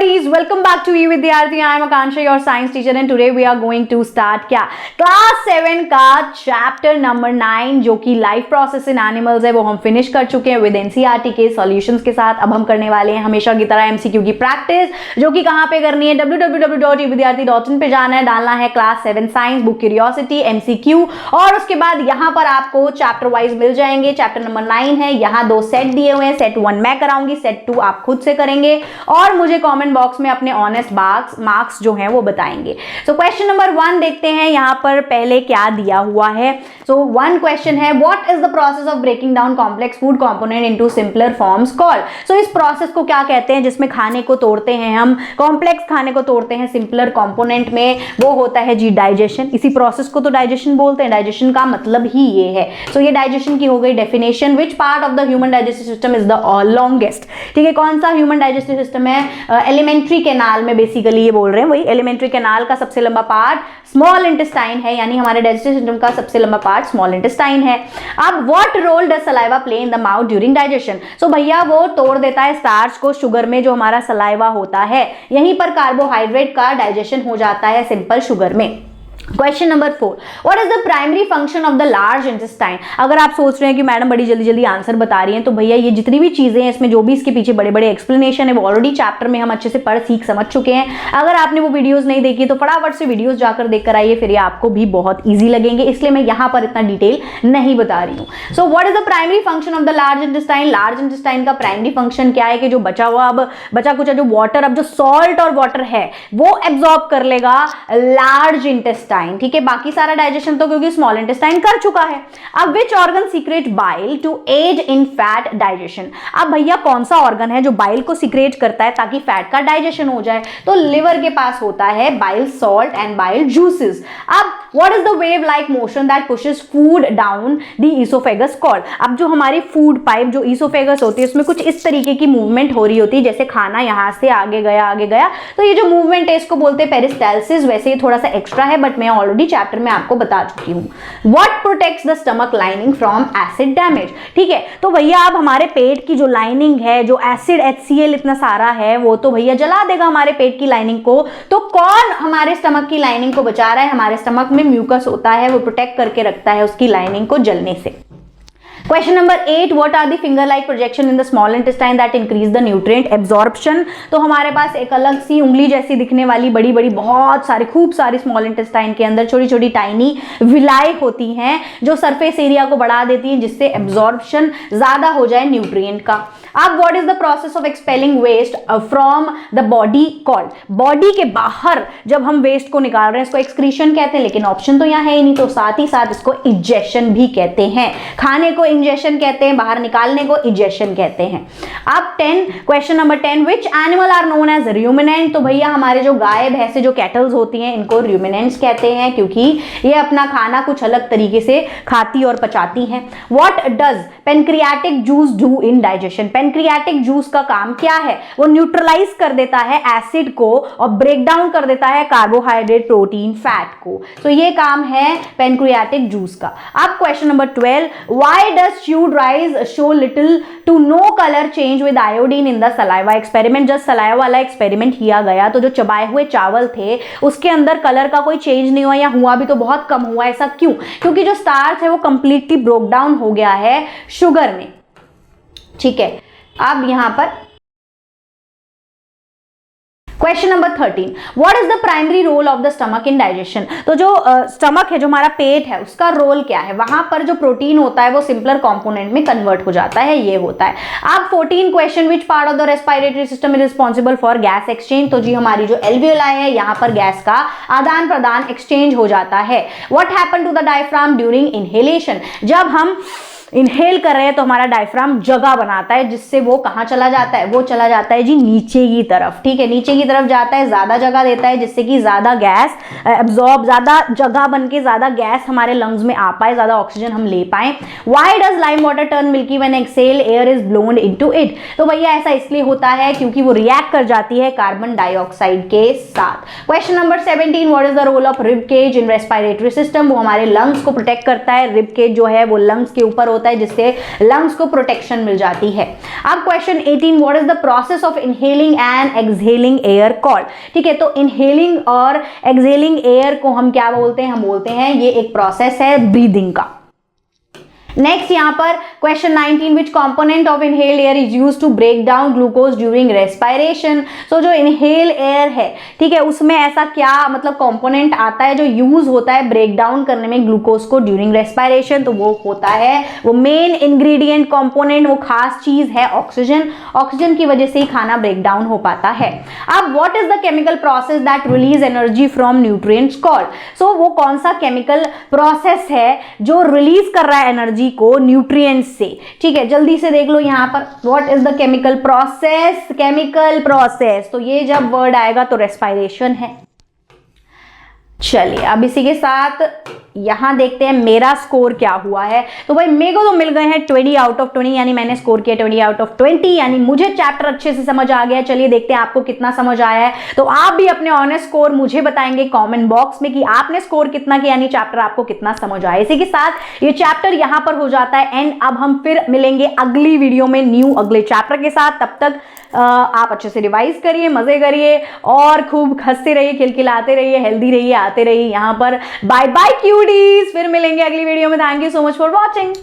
buddies, welcome back to Vidyarthi. I am Akansha, your science teacher, and today we are going to start क्या class 7 का chapter number 9 जो कि life process in animals है वो हम finish कर चुके हैं विद एनसीईआरटी के सॉल्यूशंस के साथ। अब हम करने वाले हैं हमेशा की तरह एमसीक्यू की प्रैक्टिस, जो कि कहाँ पे करनी है, www.vidyarthi.in पे जाना है, डालना है class 7 science book curiosity MCQ, और उसके बाद यहाँ पर आपको चैप्टर वाइज मिल जाएंगे। चैप्टर नंबर 9 है, यहाँ 2 सेट दिए हुए हैं, सेट 1 मैं कराऊंगी, सेट 2 आप खुद से करेंगे और मुझे कमेंट बॉक्स में अपने ऑनेस्ट मार्क्स जो हैं वो बताएंगे। सो क्वेश्चन नंबर 1 देखते हैं यहाँ पर पहले क्या दिया हुआ है। सो 1 क्वेश्चन है, what is the process of breaking down complex food component into simpler forms called. So इस प्रोसेस को क्या कहते हैं जिसमें खाने को तोड़ते हैं हम, कॉम्प्लेक्स खाने को तोड़ते हैं सिंपलर कंपोनेंट में, वो होता है जी डाइजेशन। इसी प्रोसेस को तो डाइजेशन बोलते हैं, डाइजेशन का मतलब ही ये है। सो ये डाइजेशन की हो गई definition. Which part of the human digestive system is the longest. ठीक है, कौन सा ह्यूमन डाइजेस्टिव सिस्टम है, एलिमेंट्री कैनाल में बेसिकली ये बोल रहे हैं, वही एलिमेंट्री कैनाल का सबसे लंबा पार्ट स्मॉल इंटेस्टाइन है, यानी हमारे डाइजेस्टिव सिस्टम का सबसे लंबा पार्ट स्मॉल इंटेस्टाइन है। अब what role does saliva play in the mouth during digestion. So भैया वो तोड़ देता है स्टार्च को शुगर में, जो हमारा सलाइवा होता है, यहीं पर कार्बोहाइड्रेट का डाइजेशन हो जाता है सिंपल शुगर में। Question number 4, what is the primary function of the large intestine. अगर आप सोच रहे हैं कि मैडम बड़ी जल्दी जल्दी आंसर बता रही हैं, तो भैया ये जितनी भी चीजें हैं इसमें जो भी इसके पीछे बड़े बड़े एक्सप्लेनेशन है वो ऑलरेडी चैप्टर में हम अच्छे से पढ़ सीख समझ चुके हैं। अगर आपने वो वीडियोस नहीं देखी तो फटाफट से वीडियोस जाकर देख कर आइए, फिर ये आपको भी बहुत ईजी लगेंगे, इसलिए मैं यहाँ पर इतना डिटेल नहीं बता रही हूँ। So what is the primary function of the large intestine. Large intestine का प्राइमरी फंक्शन क्या है कि जो बचा हुआ अब बचा कुछ जो वाटर, अब जो सॉल्ट और वाटर है वो एब्जॉर्ब कर लेगा लार्ज इंटेस्टाइन। ठीक है, बाकी सारा डाइजेशन तो क्योंकि स्मॉल इंटेस्टाइन कर चुका है। अब which organ secrete bile to aid in fat digestion. अब भैया कौन सा ऑर्गन है जो बाइल को सीक्रेट करता है ताकि फैट का डाइजेशन हो जाए, तो लिवर के पास होता है bile salt and bile juices. अब what is the wave like motion that pushes food down the esophagus called. अब जो हमारी फूड पाइप जो ईसोफेगस होती है उसमें कुछ इस तरीके की मूवमेंट हो रही होती है, जैसे खाना यहां से आगे गया, तो ये जो मूवमेंट है इसको बोलते हैं पेरिस्टाल्सिस। वैसे ये थोड़ा सा एक्स्ट्रा है बट मैं ऑलरेडी चैप्टर में आपको बता चुकी हूँ। What protects the stomach lining from acid damage. ठीक है, तो भैया अब हमारे पेट की जो लाइनिंग है, जो एसिड HCl इतना सारा है, वो तो भैया जला देगा हमारे पेट की लाइनिंग को। तो कौन हमारे स्टमक की लाइनिंग को बचा रहा है, हमारे स्टमक में म्यूकस होता है, वो प्रोटेक्ट करके रखता है उसकी लाइनिंग को जलने से। Question number 8, what are the finger like projection in the small intestine that increase the nutrient absorption. तो हमारे पास एक अलग सी उंगली जैसी दिखने वाली बड़ी बड़ी बहुत सारी खूब सारी स्मॉल इंटेस्टाइन के अंदर छोटी छोटी टाइनी विलाई होती हैं जो सरफेस एरिया को बढ़ा देती हैं, जिससे एब्जॉर्प्शन ज्यादा हो जाए न्यूट्रिएंट का। अब what is the process of expelling waste from the body called. Body के बाहर जब हम वेस्ट को निकाल रहे हैं इसको एक्सक्रीशन कहते हैं, लेकिन ऑप्शन तो यहाँ है ही नहीं, तो साथ ही साथ इसको इजेक्शन भी कहते हैं। खाने को इंजेक्शन कहते हैं, बाहर निकालने को इजेक्शन कहते हैं। अब question number 10, which animal are known as ruminant. तो भैया हमारे जो गाय भैंसे जो कैटल्स होती हैं इनको रूमिनेंट्स कहते हैं, क्योंकि ये अपना खाना कुछ अलग तरीके से खाती और पचाती हैं। What does pancreatic juice do in digestion. Pancreatic juice का काम क्या है, वो न्यूट्रलाइज कर देता है एसिड को और ब्रेक डाउन कर देता है कार्बोहाइड्रेट प्रोटीन फैट को। तो ये काम है पेनक्रियाटिक जूस का। अब question number 12, why does chewed rice show little to no color change with iodine in the saliva experiment। जब सलाइवा वाला एक्सपेरिमेंट किया गया तो जो चबाए हुए चावल थे उसके अंदर कलर का कोई चेंज नहीं हुआ, या हुआ भी तो बहुत कम हुआ। ऐसा क्यों? क्योंकि जो स्टार्च है वो कंप्लीटली ब्रोक डाउन हो गया है शुगर में। ठीक है, अब यहां पर question number 13, what is the primary role of the stomach in digestion. तो जो स्टमक है, जो हमारा पेट है, उसका रोल क्या है, वहां पर जो प्रोटीन होता है वो सिंपलर कंपोनेंट में कन्वर्ट हो जाता है, ये होता है। अब 14 question, which part of the respiratory system is responsible for gas exchange. तो जी हमारी जो एल्वियोलाई है यहाँ पर गैस का आदान प्रदान एक्सचेंज हो जाता है। What happen to the diaphragm during inhalation. जब हम इनहेल कर रहे हैं तो हमारा डायफ्राम जगह बनाता है, जिससे वो कहाँ चला जाता है, वो चला जाता है जी नीचे की तरफ। ठीक है, नीचे की तरफ जाता है, ज्यादा जगह देता है, जिससे कि ज्यादा गैस एब्जॉर्ब, ज्यादा जगह बन के ज्यादा गैस हमारे लंग्स में आ पाए, ज्यादा ऑक्सीजन हम ले पाए। Why does lime water turn milky when exhale air is blown into it. तो भैया ऐसा इसलिए होता है क्योंकि वो रिएक्ट कर जाती है कार्बन डाइऑक्साइड के साथ। Question number 17, what is the role of rib cage in respiratory system. वो हमारे लंग्स को प्रोटेक्ट करता है। रिब केज जो है वो लंग्स के ऊपर होता है, जिससे लंग्स को प्रोटेक्शन मिल जाती है। अब question 18, what is the process of inhaling and exhaling air called? ठीक है, तो इनहेलिंग और एक्सहेलिंग एयर को हम क्या बोलते हैं? हम बोलते हैं ये एक प्रोसेस है ब्रीदिंग का। नेक्स्ट यहाँ पर question 19, which component of inhale air is used to break down glucose during respiration? So जो इनहेल एयर है, ठीक है, उसमें ऐसा क्या मतलब कंपोनेंट आता है जो यूज होता है ब्रेक डाउन करने में ग्लूकोज को ड्यूरिंग रेस्पिरेशन? तो वो होता है, वो मेन इंग्रेडिएंट कंपोनेंट, वो खास चीज है ऑक्सीजन। ऑक्सीजन की वजह से ही खाना ब्रेक डाउन हो पाता है। अब what is the chemical process that release energy from nutrients called? So वो कौन सा केमिकल प्रोसेस है जो रिलीज कर रहा है एनर्जी को न्यूट्रिएंट्स से? ठीक है, जल्दी से देख लो यहाँ पर, what is the chemical process? Chemical process, तो ये जब वर्ड आएगा तो रेस्पिरेशन है। चलिए अब इसी के साथ यहां देखते हैं मेरा स्कोर क्या हुआ है। तो भाई मेरे को तो मिल गए हैं 20 आउट ऑफ 20, यानी मैंने स्कोर किया 20 आउट ऑफ 20, यानी मुझे चैप्टर अच्छे से समझ आ गया। चलिए देखते हैं आपको कितना समझ आया है। तो आप भी अपने ऑनेस्ट स्कोर मुझे बताएंगे कमेंट बॉक्स में कि आपने स्कोर कितना किया, यानी चैप्टर आपको कितना समझ आया। इसी के साथ ये चैप्टर यहां पर हो जाता है एंड। अब हम फिर मिलेंगे अगली वीडियो में न्यू अगले चैप्टर के साथ। तब तक आप अच्छे से रिवाइज करिए, मजे करिए और खूब हंसते रहिए, खिलखिलाते रहिए, हेल्दी रहिए, आते रहिए यहाँ पर। बाय बाय क्यूडीज, फिर मिलेंगे अगली वीडियो में। Thank you so much for watching.